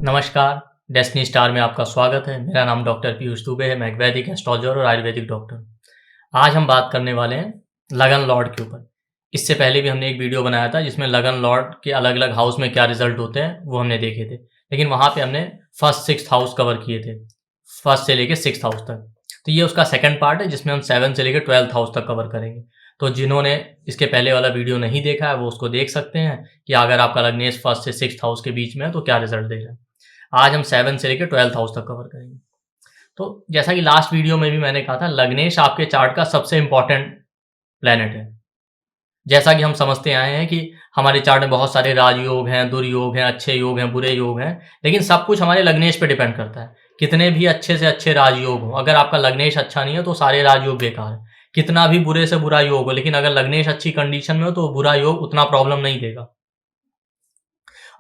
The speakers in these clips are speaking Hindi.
नमस्कार, डेस्टिनी स्टार में आपका स्वागत है। मेरा नाम डॉक्टर पीयूष दुबे है। मैं एक वैदिक एस्ट्रोलॉजर और आयुर्वेदिक डॉक्टर। आज हम बात करने वाले हैं लगन लॉर्ड के ऊपर। इससे पहले भी हमने एक वीडियो बनाया था जिसमें लगन लॉर्ड के अलग अलग हाउस में क्या रिजल्ट होते हैं वो हमने देखे थे, लेकिन वहाँ पे हमने फर्स्ट 6th हाउस कवर किए थे, फर्स्ट से लेकर 6th हाउस तक। तो ये उसका सेकंड पार्ट है जिसमें हम 7 से लेकर 12th हाउस तक कवर करेंगे। तो जिन्होंने इसके पहले वाला वीडियो नहीं देखा है वो उसको देख सकते हैं कि अगर आपका लग्नेश फर्स्ट से 6th हाउस के बीच में है तो क्या रिजल्ट दे रहा है। आज हम 7 से लेकर 12th हाउस तक कवर करेंगे। तो जैसा कि लास्ट वीडियो में भी मैंने कहा था, लग्नेश आपके चार्ट का सबसे इंपॉर्टेंट प्लेनेट है। जैसा कि हम समझते आए हैं कि हमारे चार्ट में बहुत सारे राजयोग हैं, दुर्योग हैं, अच्छे योग हैं, बुरे योग हैं, लेकिन सब कुछ हमारे लग्नेश पे डिपेंड करता है। कितने भी अच्छे से अच्छे राजयोग हो, अगर आपका लग्नेश अच्छा नहीं है तो सारे राजयोग बेकार है। कितना भी बुरे से बुरा योग हो, लेकिन अगर लग्नेश अच्छी कंडीशन में हो तो बुरा योग उतना प्रॉब्लम नहीं देगा।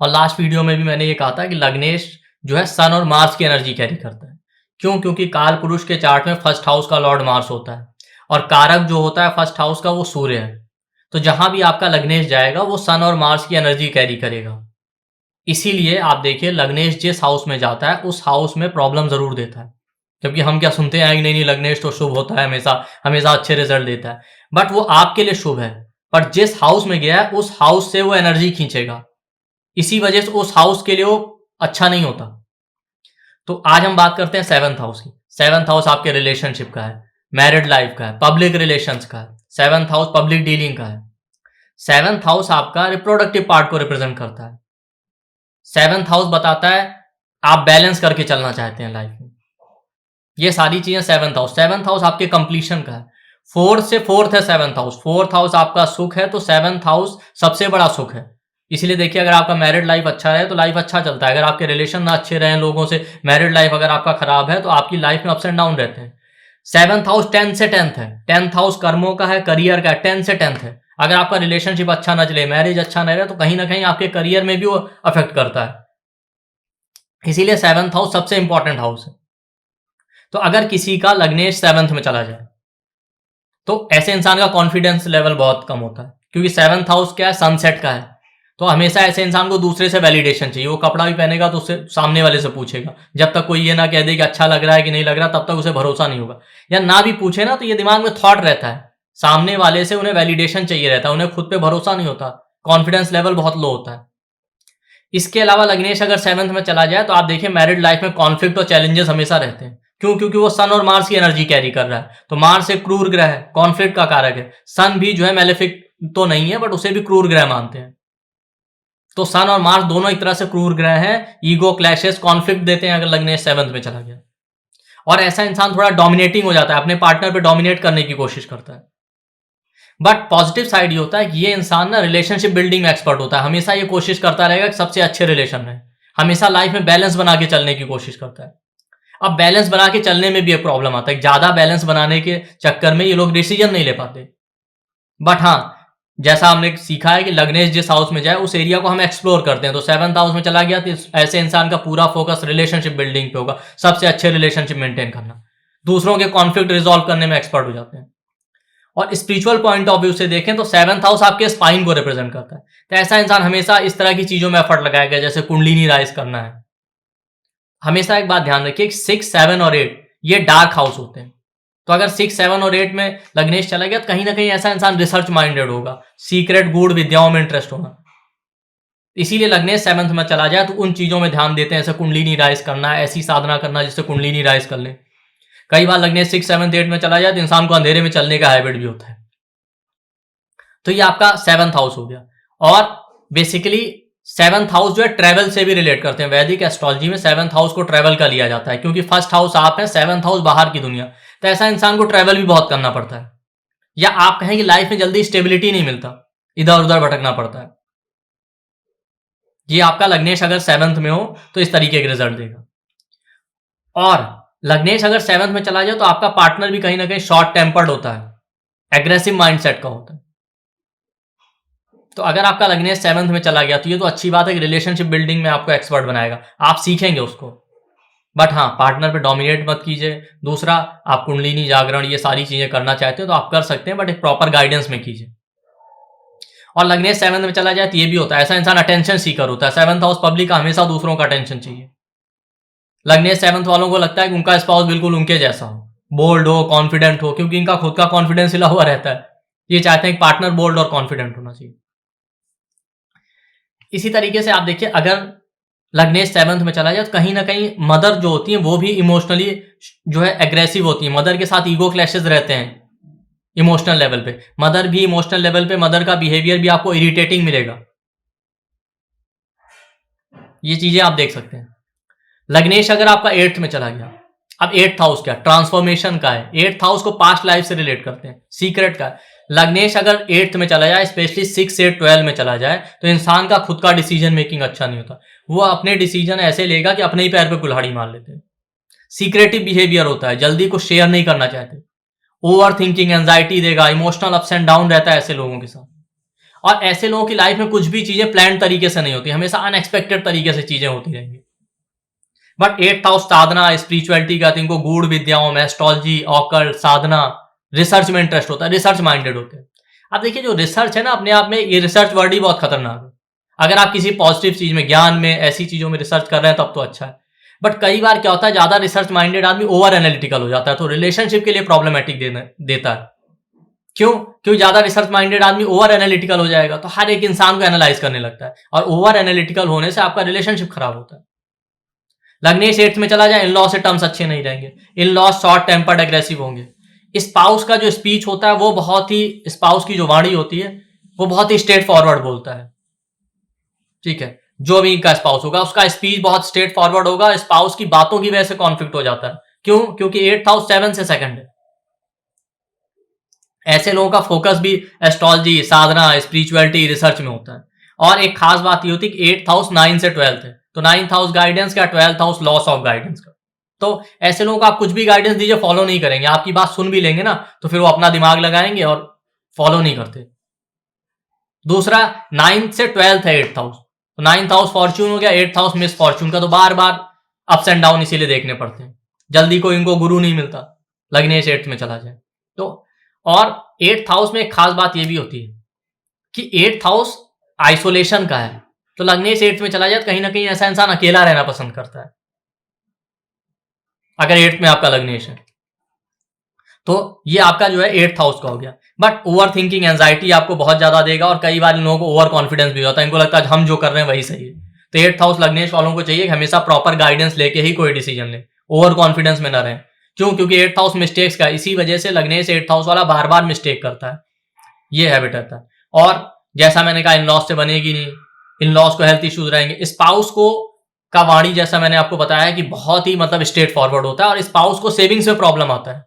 और लास्ट वीडियो में भी मैंने ये कहा था कि लग्नेश जो है सन और मार्स की एनर्जी कैरी करता है। क्यों? क्योंकि काल पुरुष के चार्ट में फर्स्ट हाउस का लॉर्ड मार्स होता है और कारक जो होता है फर्स्ट हाउस का वो सूर्य है। तो जहां भी आपका लग्नेश जाएगा वो सन और मार्स की एनर्जी कैरी करेगा। इसीलिए आप देखिए लग्नेश जिस हाउस में जाता है उस हाउस में प्रॉब्लम जरूर देता है। जबकि हम क्या सुनते हैं कि नहीं लग्नेश तो शुभ होता है, हमेशा हमेशा अच्छे रिजल्ट देता है, बट वो आपके लिए शुभ है, पर जिस हाउस में गया है उस हाउस से वो एनर्जी खींचेगा। इसी वजह से उस हाउस के लिए वो अच्छा नहीं होता। तो आज हम बात करते हैं 7th हाउस की। 7th हाउस आपके रिलेशनशिप का है, मैरिड लाइफ का है, पब्लिक रिलेशंस का है। 7th हाउस पब्लिक डीलिंग का है। 7th हाउस आपका रिप्रोडक्टिव पार्ट को रिप्रेजेंट करता है। 7th हाउस बताता है आप बैलेंस करके चलना चाहते हैं लाइफ में। ये सारी चीजें 7th हाउस। 7th हाउस आपके कंप्लीशन का है। 4th से 4th है 7th हाउस। 4th हाउस आपका सुख है, तो 7th हाउस सबसे बड़ा सुख है। इसीलिए देखिए अगर आपका मैरिड लाइफ अच्छा रहे तो लाइफ अच्छा चलता है। अगर आपके रिलेशन ना अच्छे रहे लोगों से, मैरिड लाइफ अगर आपका खराब है तो आपकी लाइफ में अप्स एंड डाउन रहते हैं। 7th हाउस 10 से 10th है। 10th हाउस कर्मों का है, करियर का है। 10 से 10th है। अगर आपका रिलेशनशिप अच्छा ना चले, मैरिज अच्छा ना रहे, तो कहीं ना कहीं आपके करियर में भी वो अफेक्ट करता है। इसीलिए 7th हाउस सबसे इंपॉर्टेंट हाउस है। तो अगर किसी का लग्नेश 7th में चला जाए तो ऐसे इंसान का कॉन्फिडेंस लेवल बहुत कम होता है, क्योंकि 7th हाउस क्या है, सनसेट का है। तो हमेशा ऐसे इंसान को दूसरे से वैलिडेशन चाहिए। वो कपड़ा भी पहनेगा तो उससे सामने वाले से पूछेगा। जब तक कोई ये ना कह दे कि अच्छा लग रहा है कि नहीं लग रहा, तब तक उसे भरोसा नहीं होगा। या ना भी पूछे ना तो ये दिमाग में थॉट रहता है, सामने वाले से उन्हें वैलिडेशन चाहिए रहता है, उन्हें खुद पे भरोसा नहीं होता, कॉन्फिडेंस लेवल बहुत लो होता है। इसके अलावा लग्नेश अगर 7th में चला जाए तो आप देखिए मैरिड लाइफ में कॉन्फ्लिक्ट और चैलेंजेस हमेशा रहते हैं। क्यों? क्योंकि वो सन और मार्स की एनर्जी कैरी कर रहा है। तो मार्स एक क्रूर ग्रह है, कॉन्फ्लिक्ट का कारक है। सन भी जो है मेलेफिक तो नहीं है, बट उसे भी क्रूर ग्रह मानते हैं। तो सन और मार्स दोनों एक तरह से क्रूर ग्रह हैं। ईगो क्लैशेस, कॉन्फ्लिक्ट देते हैं अगर लग्नेश 7th में चला गया। और ऐसा इंसान थोड़ा डोमिनेटिंग हो जाता है, अपने पार्टनर पे डोमिनेट करने की कोशिश करता है। बट पॉजिटिव साइड ये होता है कि ये इंसान ना रिलेशनशिप बिल्डिंग में एक्सपर्ट होता है। हमेशा ये कोशिश करता रहेगा कि सबसे अच्छे रिलेशन में, हमेशा लाइफ में बैलेंस बना के चलने की कोशिश करता है। अब बैलेंस बना के चलने में भी एक प्रॉब्लम आता है, ज्यादा बैलेंस बनाने के चक्कर में ये लोग डिसीजन नहीं ले पाते। बट हाँ, जैसा हमने सीखा है कि लग्नेश जिस हाउस में जाए उस एरिया को हम एक्सप्लोर करते हैं। तो 7th हाउस में चला गया तो ऐसे इंसान का पूरा फोकस रिलेशनशिप बिल्डिंग पे होगा, सबसे अच्छे रिलेशनशिप मेंटेन करना, दूसरों के कॉन्फ्लिक्ट रिजॉल्व करने में एक्सपर्ट हो जाते हैं। और स्पिरिचुअल पॉइंट ऑफ व्यू से देखें तो 7th हाउस आपके स्पाइन को रिप्रेजेंट करता है। तो ऐसा इंसान हमेशा इस तरह की चीजों में एफर्ट लगाएगा, जैसे कुंडलिनी राइज करना है। हमेशा एक बात ध्यान रखिए, 6, 7 और 8 ये डार्क हाउस होते हैं। तो अगर 6, 7 और 8 में लग्नेश चला गया तो कहीं ना कहीं ऐसा इंसान रिसर्च माइंडेड होगा, सीक्रेट गूढ़ विद्याओं में इंटरेस्ट होगा। इसीलिए लग्नेश 7th में चला जाए तो उन चीजों में ध्यान देते हैं, जैसे कुंडलिनी राइज करना, ऐसी साधना करना जिससे कुंडलिनी राइज कर ले। कई बार लग्नेश 6, 7, 8 में चला जाए तो इंसान को अंधेरे में चलने का हैबिट भी होता है। तो ये आपका 7th हाउस हो गया। और बेसिकली 7th हाउस जो है ट्रेवल से भी रिलेट करते हैं। वैदिक एस्ट्रोलॉजी में 7th हाउस को ट्रेवल का लिया जाता है, क्योंकि फर्स्ट हाउस आप है, 7th हाउस बाहर की दुनिया। तो ऐसा इंसान को ट्रेवल भी बहुत करना पड़ता है, या आप कहें कि लाइफ में जल्दी स्टेबिलिटी नहीं मिलता, इधर उधर भटकना पड़ता है। ये आपका लग्नेश अगर 7th में हो तो इस तरीके के रिजल्ट देगा। और लग्नेश अगर 7th में चला जाए तो आपका पार्टनर भी कहीं ना कहीं शॉर्ट टेम्पर्ड होता है, एग्रेसिव माइंडसेट का होता है। तो अगर आपका लग्नेश 7th में चला गया तो ये तो अच्छी बात है कि रिलेशनशिप बिल्डिंग में आपको एक्सपर्ट बनाएगा, आप सीखेंगे उसको। बट हाँ, पार्टनर पे डोमिनेट मत कीजिए। दूसरा, आप कुंडलिनी जागरण ये सारी चीजें करना चाहते हो तो आप कर सकते हैं, बट एक प्रॉपर गाइडेंस में कीजिए। और लग्नेश 7th में चला जाए तो ये भी होता है, ऐसा इंसान अटेंशन सीकर होता है। 7th हाउस पब्लिक का हमेशा दूसरों का अटेंशन चाहिए। लग्नेश 7th वालों को लगता है कि उनका स्पाउस बिल्कुल उनके जैसा हो, बोल्ड हो, कॉन्फिडेंट हो, क्योंकि इनका खुद का कॉन्फिडेंस हिला हुआ रहता है। ये चाहते हैं कि पार्टनर बोल्ड और कॉन्फिडेंट होना चाहिए। इसी तरीके से आप देखिए, अगर लग्नेश 7th में चला जाए तो कहीं ना कहीं मदर जो होती है वो भी इमोशनली जो है एग्रेसिव होती है। मदर के साथ ईगो क्लैशेस रहते हैं इमोशनल लेवल पे। मदर भी इमोशनल लेवल पे, मदर का बिहेवियर भी आपको इरिटेटिंग मिलेगा। ये चीजें आप देख सकते हैं। लग्नेश अगर आपका 8th में चला गया, अब 8th हाउस क्या, ट्रांसफॉर्मेशन का है। 8th हाउस को पास्ट लाइफ से रिलेट करते हैं, सीक्रेट का है। लग्नेश अगर 8th में चला जाए, स्पेशली 6 से 12 में चला जाए, तो इंसान का खुद का डिसीजन मेकिंग अच्छा नहीं होता। वो अपने डिसीजन ऐसे लेगा कि अपने ही पैर पे कुल्हाड़ी मार लेते हैं। सीक्रेटिव बिहेवियर होता है, जल्दी को शेयर नहीं करना चाहते। ओवर थिंकिंग, एंजाइटी देगा, इमोशनल अप्स एंड डाउन रहता है ऐसे लोगों के साथ। और ऐसे लोगों की लाइफ में कुछ भी चीजें प्लान तरीके से नहीं होती, हमेशा अनएक्सपेक्टेड तरीके से चीजें होती रहेंगी। But 8th house Sadhana, spirituality का, तो इनको गूढ़ विद्याओं में, एस्ट्रोलॉजी, ऑकल्ट, साधना, रिसर्च में इंटरेस्ट होता है, रिसर्च माइंडेड होते हैं। अब देखिए, जो रिसर्च है ना, अपने आप में ये रिसर्च वर्ड ही बहुत खतरनाक है। अगर आप किसी पॉजिटिव चीज में, ज्ञान में, ऐसी चीजों में रिसर्च कर रहे हैं तब तो अच्छा है। बट कई बार क्या होता है, ज्यादा रिसर्च माइंडेड आदमी ओवर एनालिटिकल हो जाता है, तो रिलेशनशिप के लिए प्रॉब्लमेटिक देता है। क्यों? क्योंकि ज्यादा रिसर्च माइंडेड आदमी ओवर एनालिटिकल हो जाएगा तो हर एक इंसान को एनालाइज करने लगता है, और ओवर एनालिटिकल होने से आपका रिलेशनशिप खराब होता है। लग्नेश 8th में चला जाए, इन लॉ से टर्म्स अच्छे नहीं रहेंगे, in law short tempered aggressive होंगे। स्पाउस का जो स्पीच होता है वो बहुत ही, स्पाउस की जो वाणी होती है वो बहुत ही स्ट्रेट फॉरवर्ड बोलता है। ठीक है, जो भी इनका स्पाउस होगा उसका स्पीच बहुत स्ट्रेट फॉरवर्ड होगा। स्पाउस की बातों की वजह से कॉन्फ्लिक्ट हो जाता है। क्यों? क्योंकि 8th हाउस 7 से सेकंड है। ऐसे लोगों का फोकस भी एस्ट्रोलॉजी, साधना, स्पिरिचुअलिटी, रिसर्च में होता है। और एक खास बात ये होती है कि 8th हाउस 9 से 12th है, तो 9th हाउस गाइडेंस का, 12th house loss of guidance का। तो ऐसे लोगों को आप कुछ भी गाइडेंस दीजिए, फॉलो नहीं करेंगे। आपकी बात सुन भी लेंगे ना तो फिर वो अपना दिमाग लगाएंगे और फॉलो नहीं करते। दूसरा, 9th से 12th है 8th हाउस, तो 9th हाउस फॉर्च्यून हो गया, 8th हाउस मिस फॉर्च्यून का, तो बार बार अप्स एंड डाउन इसीलिए देखने पड़ते हैं। जल्दी कोई इनको गुरु नहीं मिलता, लग्नेश 8th में चला जाए तो। और 8th हाउस में एक खास बात यह भी होती है कि 8th हाउस आइसोलेशन का है, तो लग्नेश 8th में चला जाए तो कहीं ना कहीं ऐसा इंसान अकेला रहना पसंद करता है। अगर 8th में आपका लग्नेश है तो ये आपका जो है 8th हाउस का हो गया। बट ओवर थिंकिंग, एंजाइटी आपको बहुत ज्यादा देगा, और कई बार इन लोगों को ओवर कॉन्फिडेंस भी होता है। इनको लगता है हम जो कर रहे हैं वही सही है। तो 8th हाउस लग्नेश वालों को चाहिए कि हमेशा प्रॉपर गाइडेंस लेके ही कोई डिसीजन ले, ओवर कॉन्फिडेंस में ना रहे। क्यों? क्योंकि 8th हाउस मिस्टेक्स का, इसी वजह से लग्नेश 8th हाउस वाला बार बार मिस्टेक करता है। ये हैबिट रहता है। और जैसा मैंने कहा, इन लॉस से बनेगी नहीं, इन लॉस को हेल्थ इश्यूज रहेंगे। स्पाउस को का वाणी, जैसा मैंने आपको बताया कि बहुत ही मतलब स्ट्रेट फॉरवर्ड होता है, और स्पाउस को सेविंग्स में प्रॉब्लम आता है।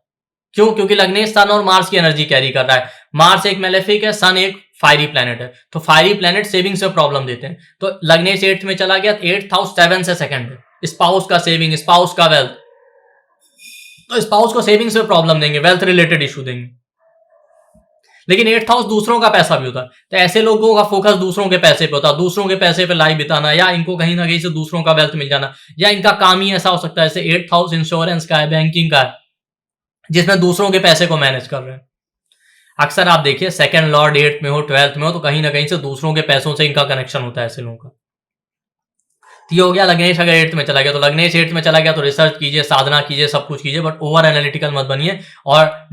क्यों? क्योंकि लग्नेश सन और मार्स की एनर्जी कैरी कर रहा है। मार्स एक मेलेफिक है, सन एक फायरी प्लेनेट है, तो फायरी प्लेनेट सेविंग्स में प्रॉब्लम देते हैं। तो लग्नेश 8th में चला गया, 8th हाउस 7 से सेकंड है, स्पाउस का सेविंग, स्पाउस का वेल्थ, तो स्पाउस को सेविंग्स में प्रॉब्लम देंगे, वेल्थ रिलेटेड इशू देंगे। लेकिन 8th हाउस दूसरों का पैसा भी होता है, तो ऐसे लोगों का फोकस दूसरों के पैसे पे होता है, दूसरों के पैसे पे लाइफ बिताना, या इनको कहीं ना कहीं से दूसरों का वेल्थ मिल जाना, या इनका काम ही ऐसा हो सकता है। जैसे 8th हाउस इंश्योरेंस का है, बैंकिंग का है, जिसमें दूसरों के पैसे को मैनेज कर रहे हैं। अक्सर आप देखिए, सेकंड लॉर्ड 8th में हो, 12th में हो, तो कहीं ना कहीं से दूसरों के पैसों से इनका कनेक्शन होता है ऐसे लोगों का। तो ये हो गया लग्नेश अगर 8th में चला गया, तो लग्नेश 8th में चला गया तो रिसर्च कीजिए, साधना कीजिए, सब कुछ कीजिए, बट ओवर एनालिटिकल मत बनिए, और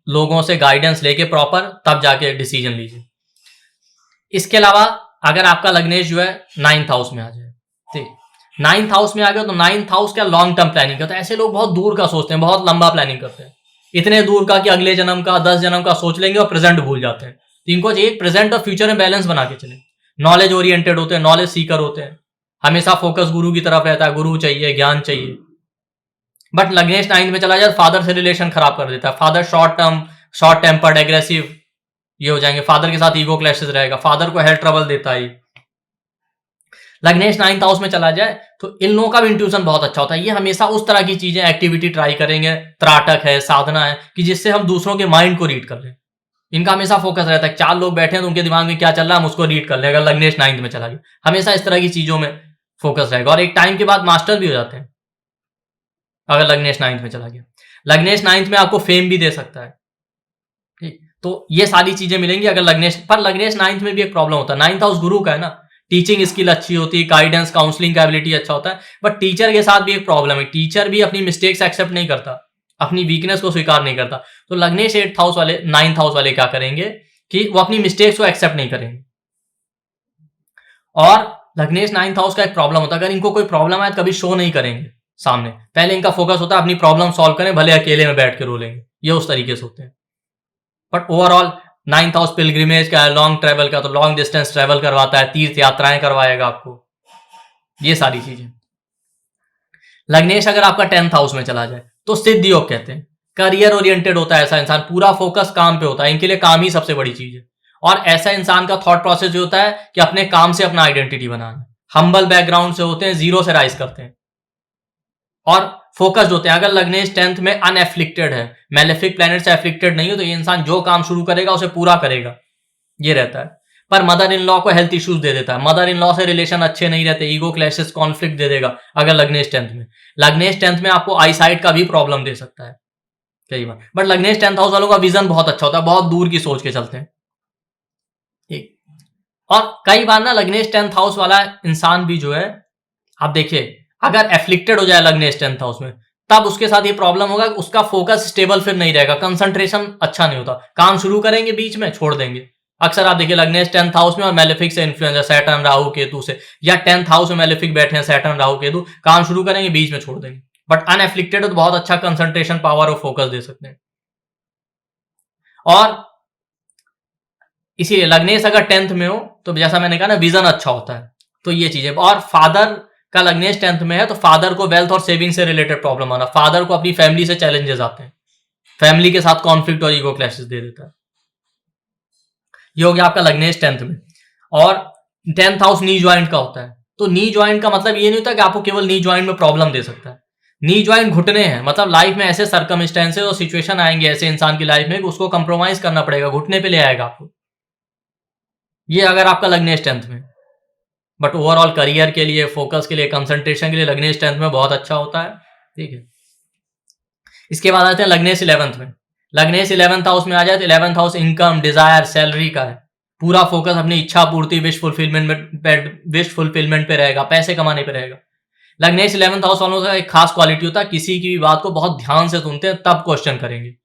लोगों से गाइडेंस लेके प्रॉपर तब जाके डिसीजन लीजिए। इसके अलावा अगर आपका लग्नेश जो है 9th हाउस में आ जाए, ठीक, 9th हाउस में आ गया, तो 9th हाउस क्या, लॉन्ग टर्म प्लानिंग करता है। ऐसे लोग बहुत दूर का सोचते हैं, बहुत लंबा प्लानिंग करते हैं, इतने दूर का कि अगले जन्म का, 10 जन्म का सोच लेंगे और प्रेजेंट भूल जाते हैं। तो इनको चाहिए प्रेजेंट और फ्यूचर में बैलेंस बना के चले। नॉलेज ओरिएंटेड होते हैं, नॉलेज सीकर होते हैं, हमेशा फोकस गुरु की तरफ रहता है, गुरु चाहिए, ज्ञान चाहिए। बट लग्नेश 9th में चला जाए, फादर से रिलेशन खराब कर देता है। फादर शॉर्ट टेम्पर्ड, एग्रेसिव ये हो जाएंगे, फादर के साथ ईगो क्लैशेस रहेगा, फादर को हेल्थ ट्रबल देता है। लग्नेश 9th हाउस में चला जाए तो इन लोगों का भी इंट्यूशन बहुत अच्छा होता है। ये हमेशा उस तरह की चीजें, एक्टिविटी ट्राई करेंगे, त्राटक है, साधना है, कि जिससे हम दूसरों के माइंड को रीड कर लें। इनका हमेशा फोकस रहता है, 4 लोग बैठे हैं तो उनके दिमाग में क्या चल रहा है हम उसको रीड कर लें। अगर लग्नेश 9th में चला गया, हमेशा इस तरह की चीजों में फोकस रहेगा, और एक टाइम के बाद मास्टर भी हो जाते हैं अगर लग्नेश 9th में चला गया। लग्नेश 9th में आपको फेम भी दे सकता है, ठीक, तो ये सारी चीजें मिलेंगी अगर लग्नेश 9th में भी एक प्रॉब्लम होता है, 9th हाउस गुरु का है ना, टीचिंग स्किल अच्छी होती है, गाइडेंस काउंसलिंग का एबिलिटी अच्छा होता है। बट टीचर के साथ भी एक प्रॉब्लम है, टीचर भी अपनी मिस्टेक्स एक्सेप्ट नहीं करता, अपनी वीकनेस को स्वीकार नहीं करता। तो लग्नेश 8th हाउस वाले 9th हाउस वाले क्या करेंगे कि वो अपनी मिस्टेक्स को एक्सेप्ट नहीं करेंगे। और लग्नेश 9th हाउस का एक प्रॉब्लम होता है, अगर इनको कोई प्रॉब्लम आए तो कभी शो नहीं करेंगे सामने, पहले इनका फोकस होता है अपनी प्रॉब्लम सॉल्व करें, भले अकेले में बैठ के रोलेंगे, ये उस तरीके से होते हैं। But overall 9th house pilgrimage का है, लॉन्ग ट्रेवल का, तो लॉन्ग डिस्टेंस ट्रेवल करवाता है, तीर्थ यात्राएं करवाएगा आपको, ये सारी चीजें। लग्नेश अगर आपका 10th हाउस में चला जाए तो सिद्ध योग कहते हैं, करियर ओरिएंटेड होता है ऐसा इंसान, पूरा फोकस काम पे होता है, इनके लिए काम ही सबसे बड़ी चीज है। और ऐसा इंसान का थॉट प्रोसेस जो होता है कि अपने काम से अपना आइडेंटिटी बनाना, हम्बल बैकग्राउंड से होते हैं, जीरो से राइज करते हैं और फोकस्ड होते हैं। अगर लग्नेश 10th में अनएफ्लिक्टेड है, मेलेफिक प्लैनेट से एफ्लिक्टेड नहीं हो, तो ये इंसान जो काम शुरू करेगा उसे पूरा करेगा, ये रहता है। पर मदर इन लॉ को हेल्थ इश्यूज दे देता है, मदर इन लॉ से रिलेशन अच्छे नहीं रहते, ईगो क्लैशेस, कॉन्फ्लिक्ट दे देगा अगर लग्नेश 10th में। लग्नेश 10th में आपको आई साइट का भी प्रॉब्लम दे सकता है कई बार। बट लग्नेश 10th हाउस वालों का विजन बहुत अच्छा होता है, बहुत दूर की सोच के चलते हैं, ठीक। और कई बार ना लग्नेश 10th हाउस वाला इंसान भी जो है, आप देखिए अगर एफ्लिक्टेड हो जाए लग्नेश 10th हाउस में, तब उसके साथ ये प्रॉब्लम होगा कि उसका फोकस स्टेबल फिर नहीं रहेगा, कंसंट्रेशन अच्छा नहीं होता, काम शुरू करेंगे बीच में छोड़ देंगे। अक्सर आप देखिए लग्नेश 10th हाउस में और मेलेफिक से इन्फ्लुएंस है, सैटर्न राहु केतु से, या 10th हाउस में मेलेफिक बैठे हैं सैटर्न राहु केतु, काम शुरू करेंगे बीच में छोड़ देंगे। बट अनएफ्लिक्टेड तो बहुत अच्छा कंसंट्रेशन पावर और फोकस दे सकते हैं। और इसीलिए लग्नेश अगर 10th में हो तो जैसा मैंने कहा ना, विजन अच्छा होता है, तो ये चीजें। और फादर का लग्नेश 10th में है तो फादर को वेल्थ और सेविंग से रिलेटेड प्रॉब्लम आना, फादर को अपनी फैमिली से चैलेंजेस आते हैं, फैमिली के साथ कॉन्फ्लिक्ट और ईगो क्लैशेस दे देता है। ये हो गया आपका लग्नेश 10th में। और 10th हाउस नी ज्वाइंट का होता है, तो नी ज्वाइंट का मतलब ये नहीं होता कि आपको केवल नी ज्वाइंट में प्रॉब्लम दे सकता है। नी ज्वाइंट घुटने हैं, मतलब लाइफ में ऐसे सर्कमस्टेंसेस और सिचुएशन आएंगे ऐसे इंसान की लाइफ में कि उसको कंप्रोमाइज करना पड़ेगा, घुटने पे ले आएगा आपको, ये अगर आपका लग्नेश 10th में। बट ओवरऑल करियर के लिए, फोकस के लिए, कंसंट्रेशन के लिए लग्नेश 10th में बहुत अच्छा होता है, ठीक है। इसके बाद आते हैं लग्नेश 11th में। लग्नेश 11th हाउस में आ जाए तो 11th house income, Dzire, salary का है, पूरा फोकस अपनी इच्छा पूर्ति, विश फुलफिलमेंट पे रहेगा, पैसे कमाने पे रहेगा। लग्नेश 11th हाउस वालों का एक खास क्वालिटी होता है, किसी की भी बात को बहुत ध्यान से सुनते हैं, तब क्वेश्चन करेंगे,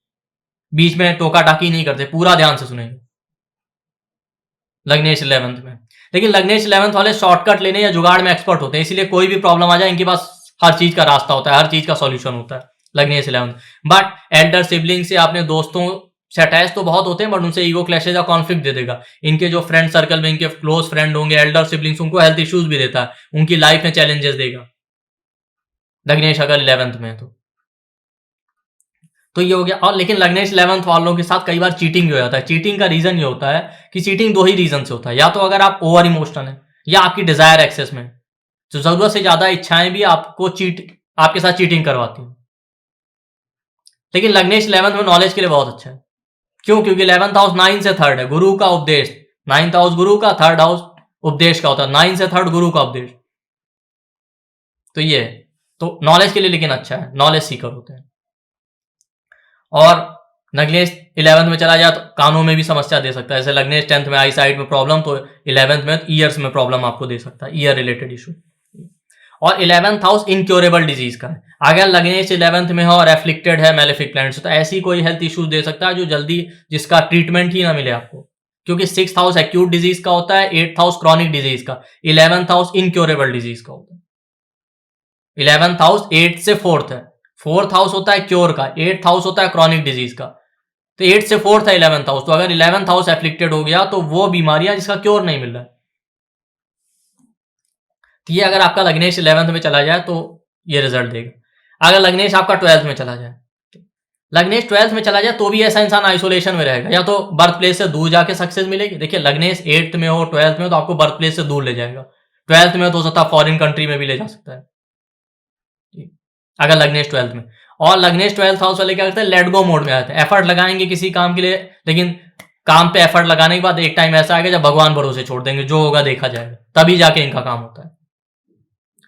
बीच में टोका टाकी नहीं करते, पूरा ध्यान से सुनेंगे लग्नेश 11th में। लेकिन लग्नेश 11th वाले शॉर्टकट लेने या जुगाड़ में एक्सपर्ट होते हैं, इसलिए कोई भी प्रॉब्लम आ जाए इनके पास हर चीज का रास्ता होता है, हर चीज का सॉल्यूशन होता है लग्नेश 11th। बट एल्डर सिबलिंग से, अपने दोस्तों से अटैच तो बहुत होते हैं, बट उनसे ईगो क्लैशेज या कॉन्फ्लिक्ट दे देगा। इनके जो फ्रेंड सर्कल में इनके क्लोज फ्रेंड होंगे, एल्डर सिबलिंग्स, उनको हेल्थ इश्यूज भी देता है, उनकी लाइफ में चैलेंजेस देगा लग्नेश अगर 11th में है तो ये हो गया। और लेकिन लग्नेश 11th वालों के साथ कई बार चीटिंग भी हो जाता है। चीटिंग का रीजन ये होता है कि चीटिंग दो ही रीजन से होता है, या तो अगर आप ओवर इमोशनल है, या आपकी डिजायर एक्सेस में, तो जरूरत से ज्यादा इच्छाएं भी आपके साथ चीटिंग करवाती हैं। लेकिन लग्नेश 11th में नॉलेज के लिए बहुत अच्छा है, क्यों? क्योंकि 11th हाउस 9 से 3rd है, गुरु का उपदेश। 9th हाउस गुरु का, 3rd हाउस उपदेश का होता है, 9 से 3rd गुरु का उपदेश, तो ये है। तो नॉलेज के लिए लेकिन अच्छा है, नॉलेज सीकर होते हैं। और लग्नेश 11th में चला जाए तो कानों में भी समस्या दे सकता है, जैसे लग्नेश 10th में आई साइड में प्रॉब्लम, तो 11th में ईयर्स में प्रॉब्लम आपको दे सकता है, ईयर रिलेटेड इशू। और 11th हाउस इनक्योरेबल डिजीज का है, अगर लग्नेश 11th में हो और एफ्लिक्टेड है मेलेफिक प्लैनेट से, तो ऐसी कोई हेल्थ इश्यूज दे सकता है जो जल्दी, जिसका ट्रीटमेंट ही ना मिले आपको, क्योंकि 6th हाउस एक्यूट डिजीज का होता है, 8th हाउस क्रॉनिक डिजीज का, 11th हाउस इनक्योरेबल डिजीज का होता है। 11th हाउस 8 से 4th है, 4th हाउस होता है क्योर का, 8th हाउस होता है क्रॉनिक डिजीज का, तो 8 से 4th है 11th हाउस। तो अगर 11th हाउस एफ्लिक्टेड हो गया तो वो बीमारियां जिसका क्योर नहीं मिल रहा है, तो ये अगर आपका लग्नेश 11th में चला जाए तो ये रिजल्ट देगा। अगर लग्नेश आपका 12th में चला जाए, लग्नेश 12th में चला जाए तो भी ऐसा इंसान आइसोलेशन में रहेगा, या तो बर्थ प्लेस से दूर जाके सक्सेस मिलेगी। देखिए लग्नेश 8th में हो, 12th में हो, तो आपको बर्थ प्लेस से दूर ले जाएगा। 12th में तो हो सकता है फॉरेन कंट्री में भी ले जा सकता है अगर लग्नेश 12th में। और लग्नेश 12th हाउस वाले क्या करते हैं, लेट गो मोड में आते हैं, एफर्ट लगाएंगे किसी काम के लिए, लेकिन काम पे एफर्ट लगाने के बाद एक टाइम ऐसा आएगा जब भगवान भरोसे छोड़ देंगे, जो होगा देखा जाएगा, तभी जाके इनका काम होता है।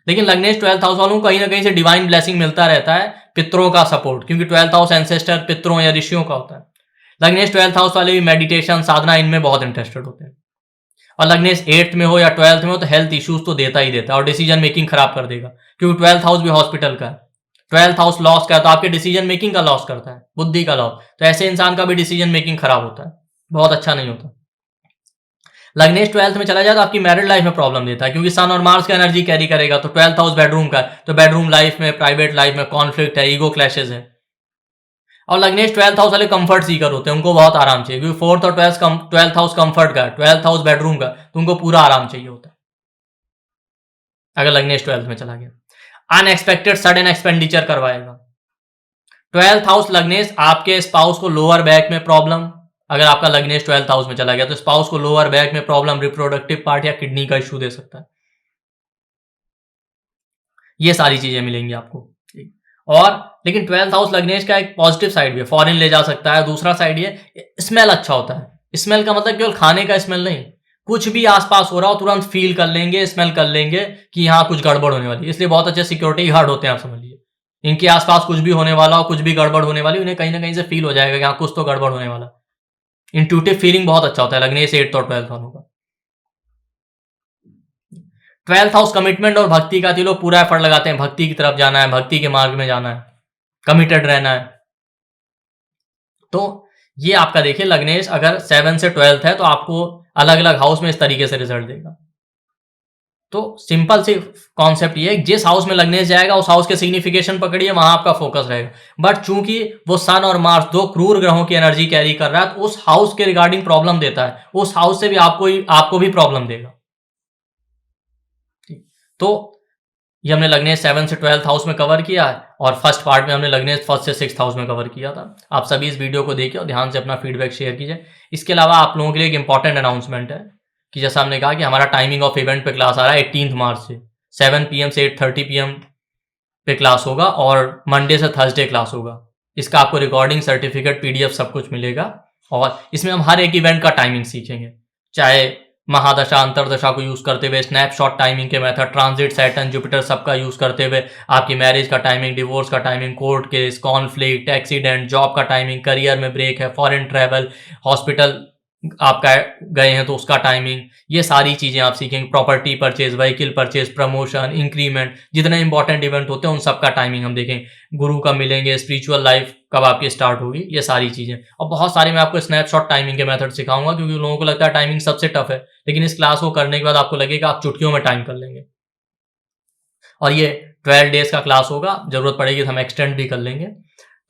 लेकिन लग्नेश 12th हाउस वालों को कहीं ना कहीं से डिवाइन ब्लेसिंग मिलता रहता है, पितरों का सपोर्ट, क्योंकि 12th हाउस एंसेस्टर, पितरों या ऋषियों का होता है। लग्नेश 12th हाउस वाले भी मेडिटेशन, साधना, इनमें बहुत इंटरेस्टेड होते हैं। और लग्नेश 8th में हो या 12th में हो तो हेल्थ इश्यूज तो देता ही देता है और डिसीजन मेकिंग खराब कर देगा, क्योंकि 12th हाउस भी हॉस्पिटल का है। 12th हाउस लॉस का है तो आपके डिसीजन मेकिंग का लॉस करता है, बुद्धि का लॉस। तो ऐसे इंसान का भी डिसीजन मेकिंग खराब होता है, बहुत अच्छा नहीं होता। लग्नेश 12th में चला जाए तो आपकी मैरिड लाइफ में प्रॉब्लम देता है, क्योंकि सन और मार्स का एनर्जी कैरी करेगा। तो 12th हाउस बेडरूम का है, तो बेडरूम लाइफ में, प्राइवेट लाइफ में कॉन्फ्लिक्ट है, ईगो क्लैशेज है। और लग्नेश 12th हाउस वाले कंफर्ट सीकर होते हैं, उनको बहुत आराम चाहिए, क्योंकि 4th और 12th हाउस कंफर्ट का है, 12th हाउस बेडरूम का, तो उनको पूरा आराम चाहिए होता है अगर लग्नेश 12th में चला गया। अनएक्सपेक्टेड सडन एक्सपेंडिचर करवाएगा। 12th हाउस लग्नेश आपके स्पाउस को लोअर बैक में प्रॉब्लम, अगर आपका लग्नेश 12th हाउस में चला गया तो स्पाउस को लोअर बैक में प्रॉब्लम, रिप्रोडक्टिव पार्ट या किडनी का इश्यू दे सकता है। ये सारी चीजें मिलेंगी आपको। और लेकिन 12th हाउस लग्नेश का एक पॉजिटिव साइड भी है, फॉरेन ले जा सकता है। दूसरा साइड ये स्मेल अच्छा होता है। स्मेल का मतलब केवल खाने का स्मेल नहीं, कुछ भी आसपास हो रहा हो तुरंत फील कर लेंगे, स्मेल कर लेंगे कि यहाँ कुछ गड़बड़ होने वाली है। इसलिए बहुत अच्छे सिक्योरिटी गार्ड होते हैं, आप समझ लीजिए। इनके आसपास कुछ भी होने वाला हो, कुछ भी गड़बड़ होने वाली, उन्हें कहीं ना कहीं से फील हो जाएगा कि यहाँ कुछ तो गड़बड़ होने वाला। इंट्यूटिव फीलिंग बहुत अच्छा होता है लग्नेश 8th और 12th वालों का। 12th हाउस कमिटमेंट और भक्ति का, लोग पूरा एफर्ट लगाते हैं, भक्ति की तरफ जाना है, भक्ति के मार्ग में जाना है, कमिटेड रहना है। तो ये आपका देखिए लग्नेश अगर 7 से 12th है तो आपको अलग अलग हाउस में इस तरीके से रिजल्ट देगा। तो सिंपल सी कॉन्सेप्ट ये है, जिस हाउस में लग्नेश जाएगा उस हाउस के सिग्निफिकेशन पकड़िए, वहां आपका फोकस रहेगा। बट चूंकि वो सन और मार्स दो क्रूर ग्रहों की एनर्जी कैरी कर रहा है, तो उस हाउस के रिगार्डिंग प्रॉब्लम देता है, उस हाउस से भी आपको भी प्रॉब्लम देगा। तो ये हमने लग्नेश 7 से 12th हाउस में कवर किया है, और फर्स्ट पार्ट में हमने लग्नेश 1st से 6th हाउस में कवर किया था। आप सभी इस वीडियो को देखिए और ध्यान से अपना फीडबैक शेयर कीजिए। इसके अलावा आप लोगों के लिए एक इंपॉर्टेंट अनाउंसमेंट है कि जैसा हमने कहा कि हमारा टाइमिंग ऑफ इवेंट पे क्लास आ रहा है 18 मार्च से 7 PM से 8:30 PM पे क्लास होगा, और मंडे से थर्सडे क्लास होगा। इसका आपको रिकॉर्डिंग, सर्टिफिकेट, PDF सब कुछ मिलेगा, और इसमें हम हर एक इवेंट का टाइमिंग सीखेंगे, चाहे महादशा अंतरदशा को यूज करते हुए, स्नैपशॉट टाइमिंग के मेथड, ट्रांजिट, सैटर्न, जुपिटर सबका यूज करते हुए, आपकी मैरिज का टाइमिंग, डिवोर्स का timing, court case, conflict, accident, job का टाइमिंग, करियर में ब्रेक है, फॉरेन ट्रैवल, हॉस्पिटल आपका गए हैं तो उसका टाइमिंग, ये सारी चीजें आप सीखेंगे। Property purchase, vehicle purchase, promotion, increment, जितने इंपॉर्टेंट इवेंट होते हैं उन सबका टाइमिंग हम देखेंगे। गुरु कब मिलेंगे, स्पिरिचुअल लाइफ कब आपकी स्टार्ट होगी, ये सारी चीजें। और बहुत सारे मैं आपको स्नैपशॉट टाइमिंग के मेथड सिखाऊंगा, क्योंकि लोगों को लगता है टाइमिंग सबसे टफ है, लेकिन इस क्लास को करने के बाद आपको लगेगा आप चुटकियों में टाइम कर लेंगे। और ये 12 डेज का क्लास होगा, जरूरत पड़ेगी तो हम एक्सटेंड भी कर लेंगे।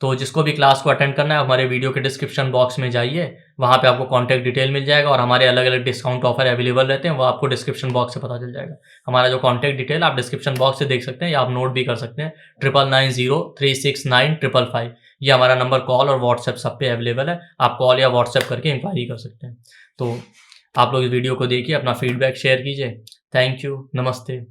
तो जिसको भी क्लास को अटेंड करना है, हमारे वीडियो के डिस्क्रिप्शन बॉक्स में जाइए, वहाँ पे आपको कॉन्टैक्ट डिटेल मिल जाएगा, और हमारे अलग अलग डिस्काउंट ऑफर अवेलेबल रहते हैं, वो आपको डिस्क्रिप्शन बॉक्स से पता चल जाएगा। हमारा जो कॉन्टैक्ट डिटेल आप डिस्क्रिप्शन बॉक्स से देख सकते हैं, या आप नोट भी कर सकते हैं, 9903695555। ये हमारा नंबर कॉल और व्हाट्सएप सब पे अवेलेबल है, आप कॉल या व्हाट्सएप करके इंक्वायरी कर सकते हैं। तो आप लोग इस वीडियो को देखिए, अपना फीडबैक शेयर कीजिए। थैंक यू, नमस्ते।